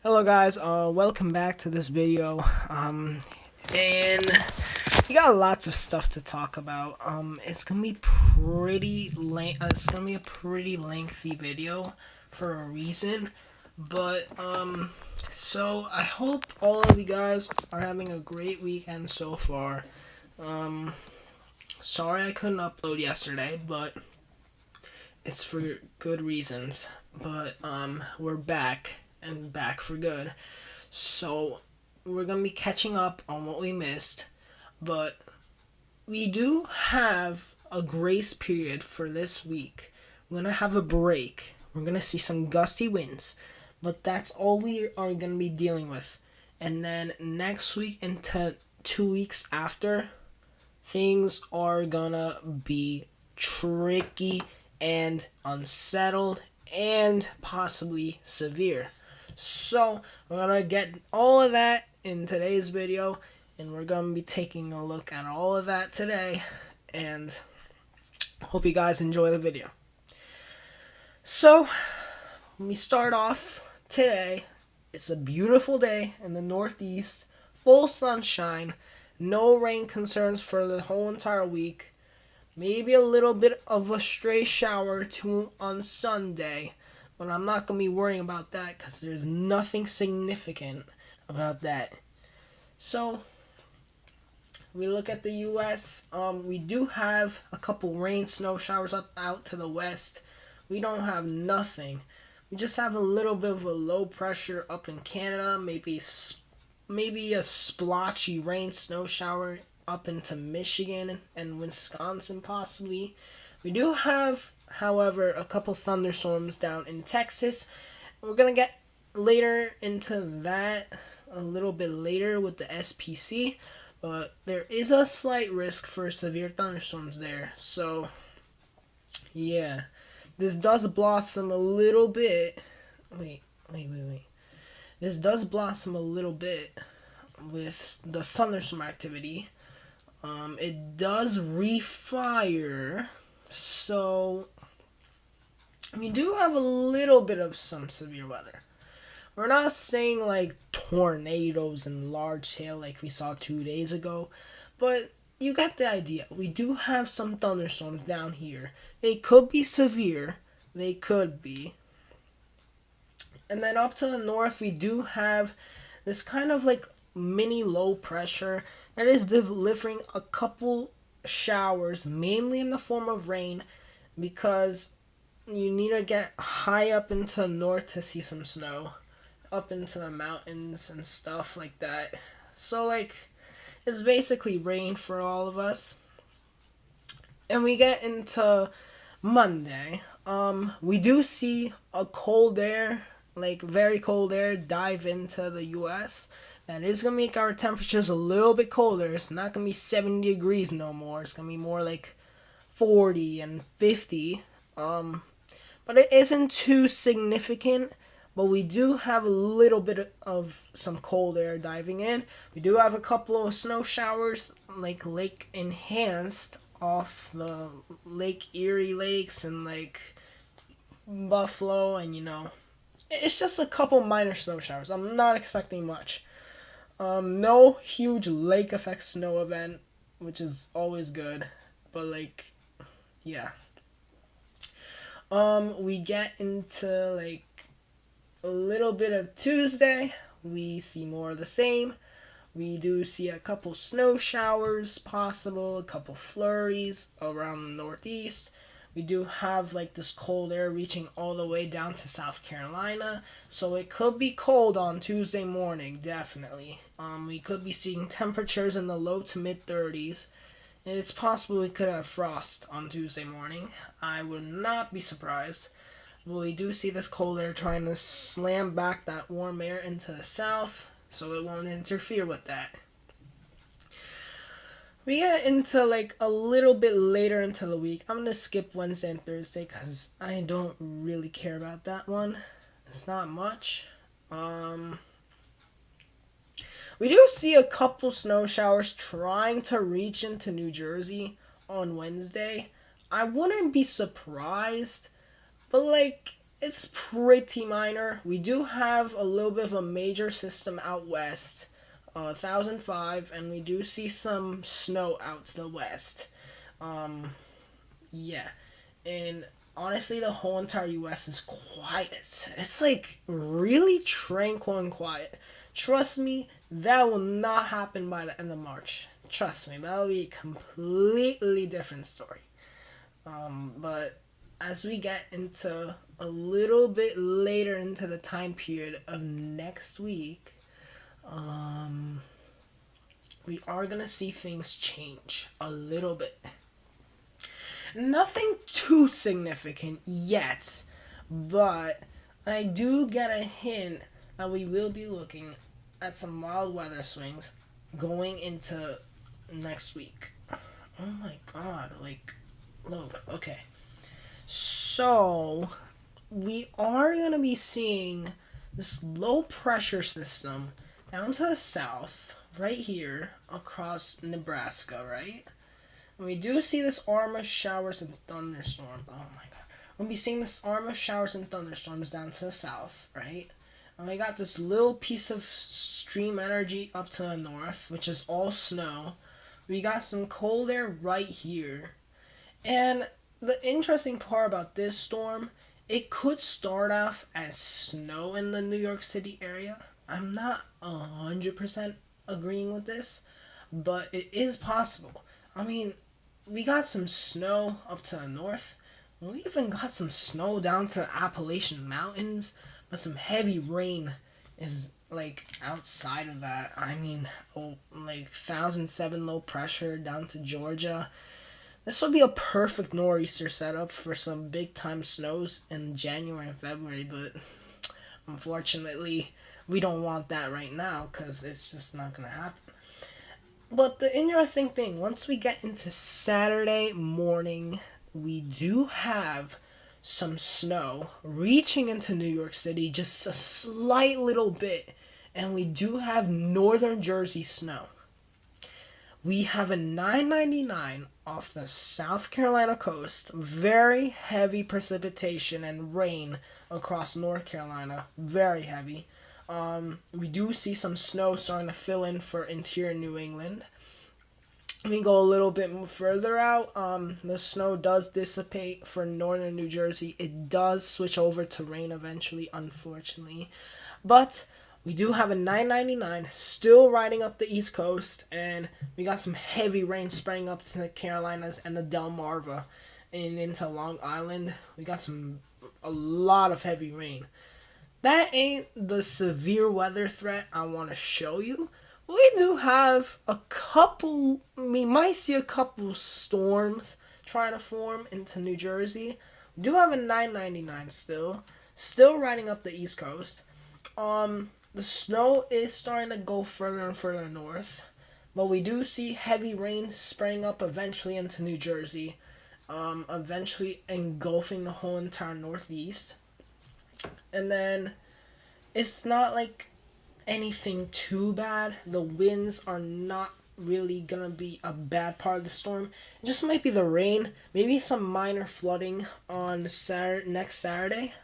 Hello guys, welcome back to this video. And we got lots of stuff to talk about. It's gonna be it's gonna be a pretty lengthy video for a reason. But so I hope all of you guys are having a great weekend so far. Sorry I couldn't upload yesterday, but it's for good reasons. But we're back and back for good. So we're gonna be catching up on what we missed, but we do have a grace period for this week. We're gonna have a break. We're gonna see some gusty winds, but that's all we are gonna be dealing with. And then next week into 2 weeks after, things are gonna be tricky and unsettled and possibly severe. So we're gonna get all of that in today's video, and we're gonna be taking a look at all of that today, and hope you guys enjoy the video. So let me start off today. It's a beautiful day in the Northeast, full sunshine, no rain concerns for the whole entire week. Maybe a little bit of a stray shower or two on Sunday, but I'm not going to be worrying about that because there's nothing significant about that. So, we look at the U.S. We do have a couple rain, snow showers out to the west. We don't have nothing. We just have a little bit of a low pressure up in Canada. Maybe a splotchy rain, snow shower up into Michigan and Wisconsin possibly. We do have, however, a couple thunderstorms down in Texas. We're going to get later into that a little bit later with the SPC, but there is a slight risk for severe thunderstorms there. So, yeah. This does blossom a little bit. Wait. This does blossom a little bit with the thunderstorm activity. It does refire, so we do have a little bit of some severe weather. We're not saying like tornadoes and large hail like we saw 2 days ago, but you got the idea. We do have some thunderstorms down here. They could be severe. They could be. And then up to the north, we do have this kind of like mini low pressure that is delivering a couple showers, mainly in the form of rain, because you need to get high up into the north to see some snow, up into the mountains and stuff like that. So, like, it's basically rain for all of us. And we get into Monday. We do see a cold air, like very cold air, dive into the U.S. That is gonna make our temperatures a little bit colder. It's not gonna be 70 degrees no more. It's gonna be more like 40 and 50. But it isn't too significant. But we do have a little bit of some cold air diving in. We do have a couple of snow showers, like lake enhanced, off the Lake Erie lakes and like Buffalo, and it's just a couple minor snow showers. I'm not expecting much. No huge lake effect snow event, which is always good, but like, yeah. We get into like a little bit of Tuesday. We see more of the same. We do see a couple snow showers possible, a couple flurries around the Northeast. We do have like this cold air reaching all the way down to South Carolina, so it could be cold on Tuesday morning, definitely. We could be seeing temperatures in the low to mid 30s. And it's possible we could have frost on Tuesday morning. I would not be surprised. But we do see this cold air trying to slam back that warm air into the south, so it won't interfere with that. We get into like a little bit later into the week. I'm gonna skip Wednesday and Thursday because I don't really care about that one. It's not much. We do see a couple snow showers trying to reach into New Jersey on Wednesday. I wouldn't be surprised, but like it's pretty minor. We do have a little bit of a major system out west, 1005, and we do see some snow out to the west. Um, yeah, and honestly, the whole entire U.S. is quiet. It's like really tranquil and quiet. Trust me, that will not happen by the end of March. Trust me, that'll be a completely different story. But as we get into a little bit later into the time period of next week, um, we are gonna see things change a little bit. Nothing too significant yet, but I do get a hint that we will be looking at some mild weather swings going into next week. Oh my god, like, load. Okay. So, we are going to be seeing this low pressure system down to the south, right here, across Nebraska, right? And we do see this arm of showers and thunderstorms. Oh my god. We'll be seeing this arm of showers and thunderstorms down to the south, right? And we got this little piece of stream energy up to the north, which is all snow. We got some cold air right here. And the interesting part about this storm, it could start off as snow in the New York City area. I'm not 100% agreeing with this, but it is possible. I mean, we got some snow up to the north. We even got some snow down to the Appalachian Mountains, but some heavy rain is like outside of that. I mean, like 1007 low pressure down to Georgia. This would be a perfect nor'easter setup for some big time snows in January and February, but unfortunately, we don't want that right now because it's just not going to happen. But the interesting thing, once we get into Saturday morning, we do have some snow reaching into New York City, just a slight little bit, and we do have northern Jersey snow. We have a 999 off the South Carolina coast. Very heavy precipitation and rain across North Carolina. Very heavy. We do see some snow starting to fill in for interior New England. We go a little bit further out. The snow does dissipate for northern New Jersey. It does switch over to rain eventually, unfortunately. But we do have a 999 still riding up the East Coast, and we got some heavy rain spreading up to the Carolinas and the Delmarva and into Long Island. We got a lot of heavy rain. That ain't the severe weather threat I want to show you. We do have we might see a couple storms trying to form into New Jersey. We do have a 999 still riding up the East Coast. The snow is starting to go further and further north, but we do see heavy rain spreading up eventually into New Jersey, eventually engulfing the whole entire Northeast. And then it's not like anything too bad. The winds are not really gonna be a bad part of the storm. It just might be the rain, maybe some minor flooding on next Saturday.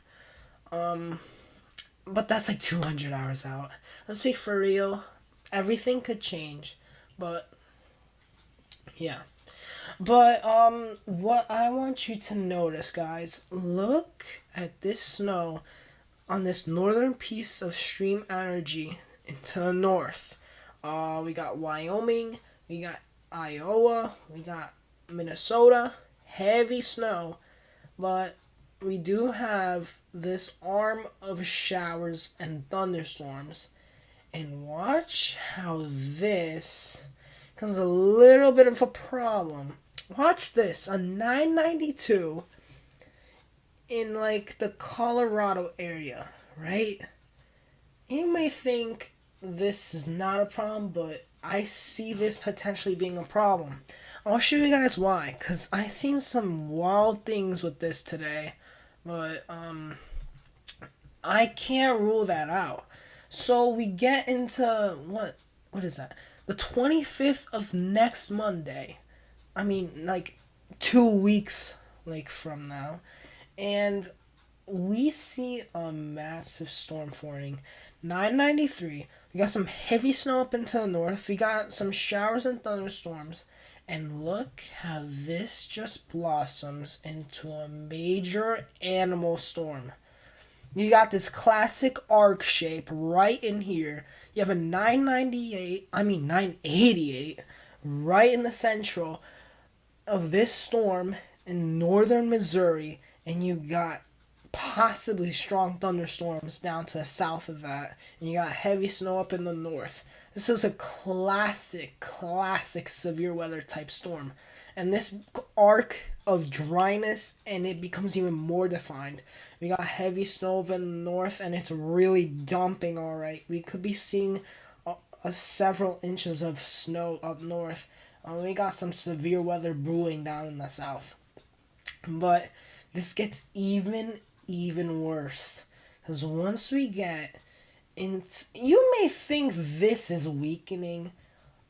But that's like 200 hours out. Let's be for real. Everything could change. But, yeah. But, what I want you to notice, guys, look at this snow on this northern piece of stream energy into the north. We got Wyoming, we got Iowa, we got Minnesota, heavy snow, but we do have this arm of showers and thunderstorms. And watch how this becomes a little bit of a problem. Watch this, a 992 in like the Colorado area, right? You may think this is not a problem, but I see this potentially being a problem. I'll show you guys why, because I seen some wild things with this today, but I can't rule that out. So we get into what is that? The 25th of next Monday. I mean, like 2 weeks like from now. And we see a massive storm forming. 993. We got some heavy snow up into the north. We got some showers and thunderstorms. And look how this just blossoms into a major animal storm. You got this classic arc shape right in here. You have a 988 right in the central of this storm in northern Missouri, and you got possibly strong thunderstorms down to the south of that, and you got heavy snow up in the north. This is a classic severe weather type storm. And this arc of dryness, and it becomes even more defined. We got heavy snow up in the north, and it's really dumping alright. We could be seeing several inches of snow up north. We got some severe weather brewing down in the south. But this gets even worse. Because once we get into... You may think this is weakening,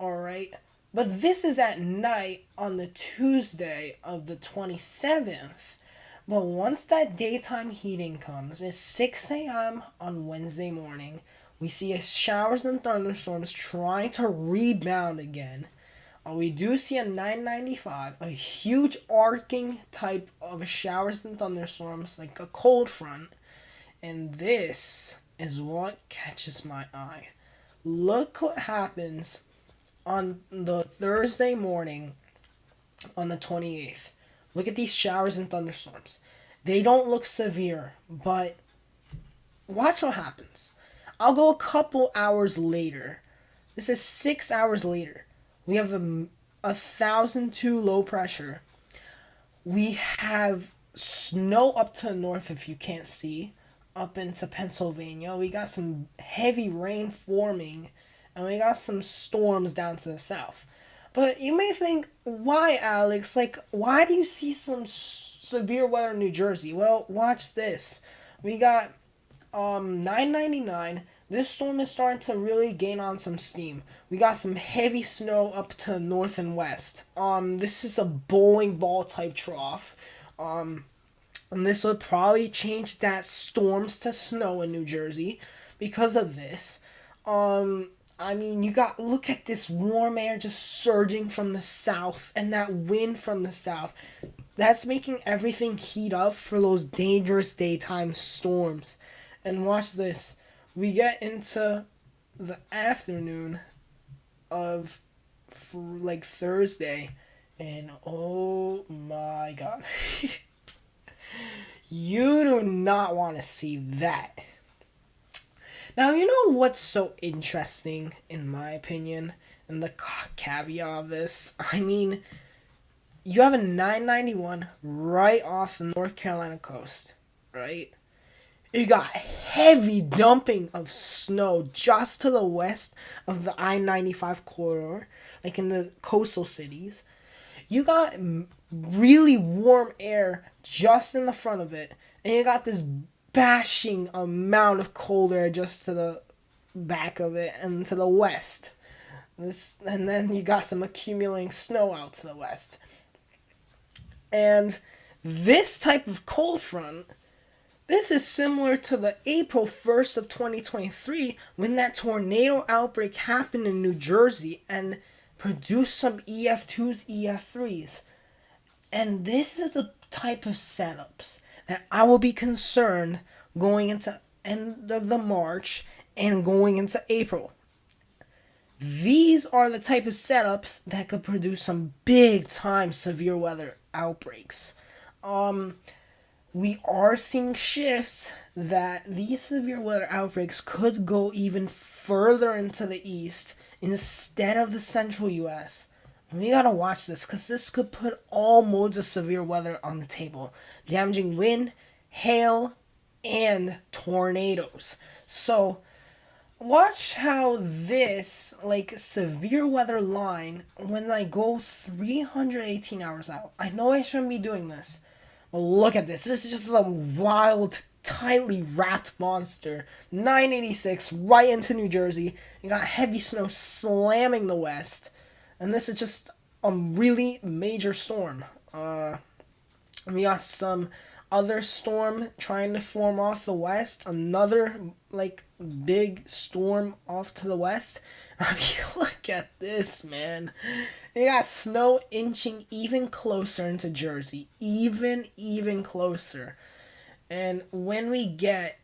alright? But this is at night on the Tuesday of the 27th. But once that daytime heating comes, it's 6 a.m. on Wednesday morning. We see showers and thunderstorms trying to rebound again. We do see a 995, a huge arcing type of showers and thunderstorms, like a cold front. And this is what catches my eye. Look what happens on the Thursday morning on the 28th. Look at these showers and thunderstorms. They don't look severe, but watch what happens. I'll go a couple hours later. This is 6 hours later. We have a 1,002 low pressure. We have snow up to the north, if you can't see, up into Pennsylvania. We got some heavy rain forming, and we got some storms down to the south. But you may think, why, Alex? Like, why do you see some severe weather in New Jersey? Well, watch this. We got 999. This storm is starting to really gain on some steam. We got some heavy snow up to north and west. This is a bowling ball type trough. And this would probably change that storms to snow in New Jersey because of this. I mean, look at this warm air just surging from the south and that wind from the south. That's making everything heat up for those dangerous daytime storms. And watch this. We get into the afternoon of like Thursday, and oh my god. You do not want to see that. Now, you know what's so interesting, in my opinion, and the caveat of this? I mean, you have a 991 right off the North Carolina coast, right? You got heavy dumping of snow just to the west of the I-95 corridor, like in the coastal cities. You got really warm air just in the front of it, and you got this bashing amount of cold air just to the back of it and to the west. And then you got some accumulating snow out to the west. And this type of cold front, this is similar to the April 1st of 2023 when that tornado outbreak happened in New Jersey and produced some EF2s, EF3s. And this is the type of setups that I will be concerned going into end of the March and going into April. These are the type of setups that could produce some big time severe weather outbreaks. We are seeing shifts that these severe weather outbreaks could go even further into the east instead of the central U.S. We gotta watch this because this could put all modes of severe weather on the table, damaging wind, hail, and tornadoes. So watch how this severe weather line, when I go 318 hours out, I know I shouldn't be doing this. But look at this. This is just a wild, tightly wrapped monster. 986 right into New Jersey. You got heavy snow slamming the west. And this is just a really major storm. We got some other storm trying to form off the west, another like big storm off to the west. I mean, look at this, man. They got snow inching even closer into Jersey, even closer. And when we get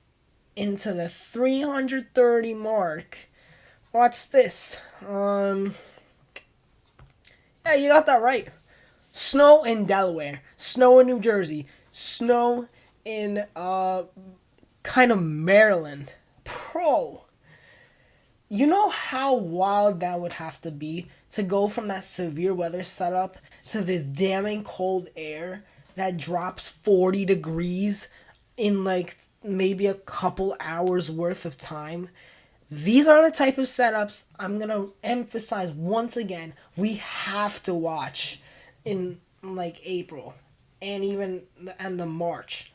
into the 330 mark, watch this. Yeah, you got that right. Snow in Delaware, snow in New Jersey, snow in kind of Maryland. Bro, you know how wild that would have to be to go from that severe weather setup to this damning cold air that drops 40 degrees in like maybe a couple hours worth of time. These are the type of setups I'm going to emphasize once again we have to watch in like April and even the end of March.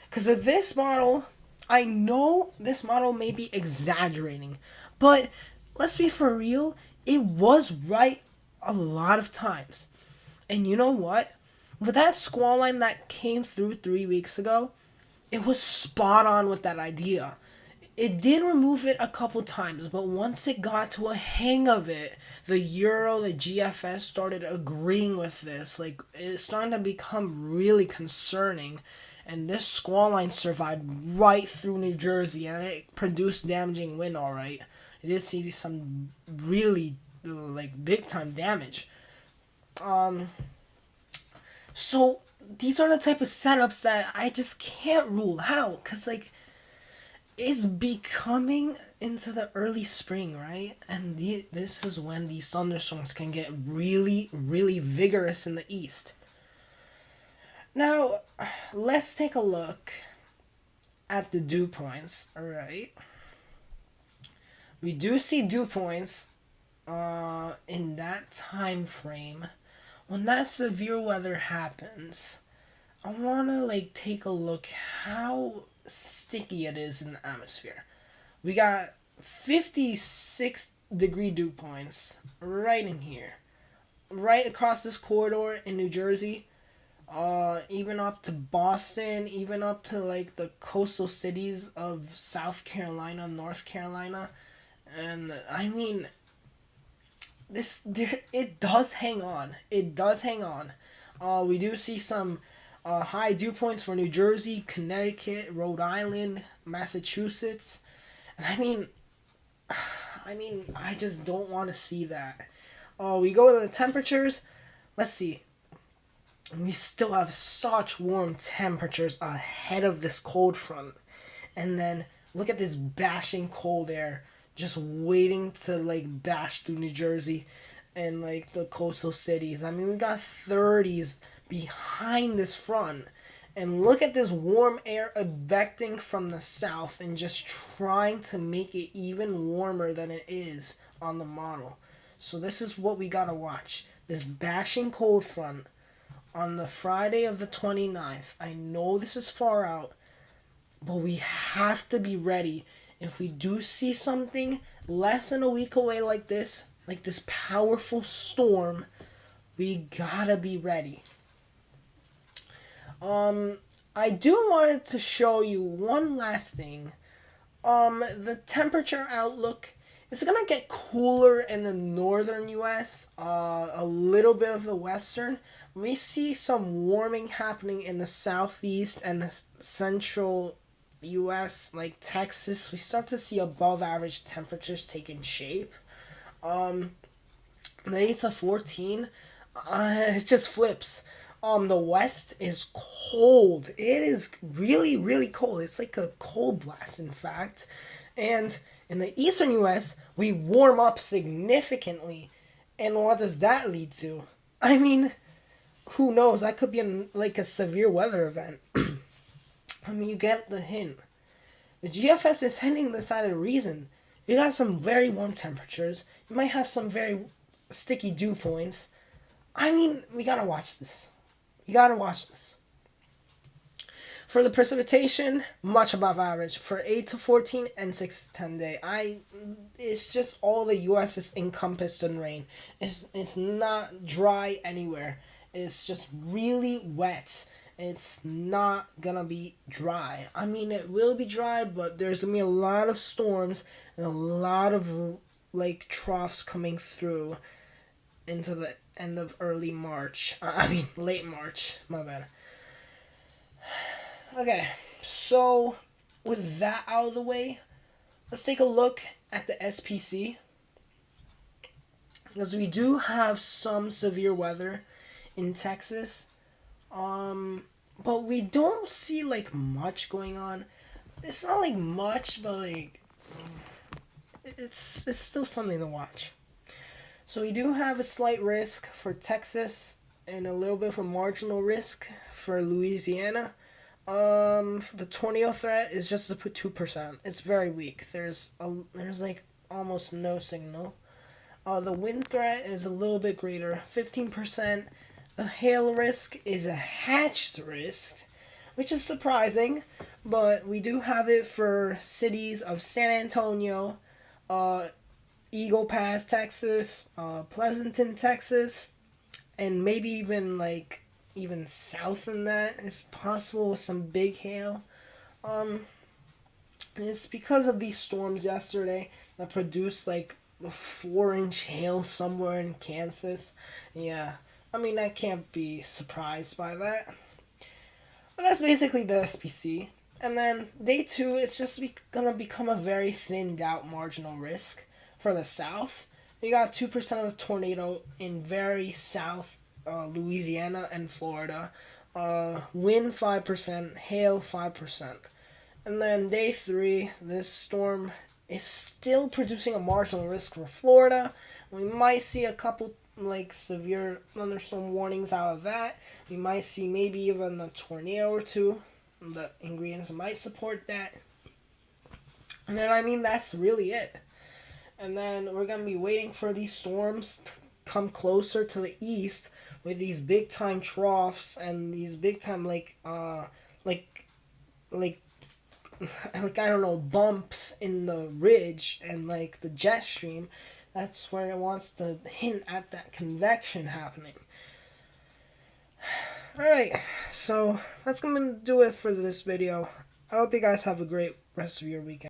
Because of this model, I know this model may be exaggerating, but let's be for real, it was right a lot of times. And you know what? With that squall line that came through 3 weeks ago, it was spot on with that idea. It did remove it a couple times, but once it got to a hang of it, the Euro, the GFS started agreeing with this. Like, it's starting to become really concerning. And this squall line survived right through New Jersey, and it produced damaging wind, alright. It did see some really, like, big time damage. So, these are the type of setups that I just can't rule out, because, like, it's becoming into the early spring, right? And this is when these thunderstorms can get really vigorous in the east. Now, let's take a look at the dew points, alright? We do see dew points in that time frame. When that severe weather happens, I want to like take a look how sticky it is in the atmosphere. We got 56-degree dew points right in here. Right across this corridor in New Jersey. Even up to Boston, even up to like the coastal cities of South Carolina, North Carolina. And I mean, it does hang on. It does hang on. We do see some high dew points for New Jersey, Connecticut, Rhode Island, Massachusetts. And I just don't want to see that. We go to the temperatures. Let's see. We still have such warm temperatures ahead of this cold front. And then look at this bashing cold air just waiting to like bash through New Jersey and like the coastal cities. I mean, we got 30s behind this front. And look at this warm air advecting from the south and just trying to make it even warmer than it is on the model. So this is what we gotta watch. This bashing cold front on the Friday of the 29th. I know this is far out, but we have to be ready. If we do see something less than a week away like this powerful storm, we gotta be ready. I do wanted to show you one last thing. The temperature outlook. It's gonna get cooler in the northern U.S., a little bit of the western. We see some warming happening in the southeast and the central U.S., like Texas. We start to see above average temperatures taking shape. The 8 to 14, it just flips. The west is cold. It is really cold. It's like a cold blast, in fact. And in the eastern U.S., we warm up significantly. And what does that lead to? I mean, who knows? That could be like a severe weather event. I mean, you get the hint. The GFS is hinting the side of the reason. You got some very warm temperatures. You might have some very sticky dew points. I mean, we gotta watch this. You gotta watch this. For the precipitation, much above average. For 8 to 14 and 6 to 10 day. It's just all the U.S. is encompassed in rain. It's not dry anywhere. It's just really wet. it's not gonna be dry. I mean, it will be dry, but there's gonna be a lot of storms and a lot of like troughs coming through into the end of early March. I mean, late March. My bad. Okay, so with that out of the way, let's take a look at the SPC, because we do have some severe weather in Texas. But we don't see like much going on. It's not like much, but like it's still something to watch. So we do have a slight risk for Texas and a little bit of a marginal risk for Louisiana. The tornado threat is just to put 2%. It's very weak. There's like almost no signal. The wind threat is a little bit greater, 15%. The hail risk is a hatched risk, which is surprising, but we do have it for cities of San Antonio, Eagle Pass, Texas, Pleasanton, Texas, and maybe even south than that is possible with some big hail. It's because of these storms yesterday that produced like a 4-inch hail somewhere in Kansas. Yeah, I mean, I can't be surprised by that. But that's basically the SPC. And then day 2, it's just gonna become a very thinned out marginal risk for the south. You got 2% of tornado in very south Louisiana and Florida. Wind 5%, hail 5%. And then day 3, this storm is still producing a marginal risk for Florida. We might see a couple like severe thunderstorm warnings out of that. We might see maybe even a tornado or two. The ingredients might support that. And then, I mean, that's really it. And then we're gonna be waiting for these storms to come closer to the east with these big time troughs and these big time like I don't know, bumps in the ridge and like the jet stream. That's where it wants to hint at that convection happening. Alright, so that's gonna do it for this video. I hope you guys have a great rest of your weekend.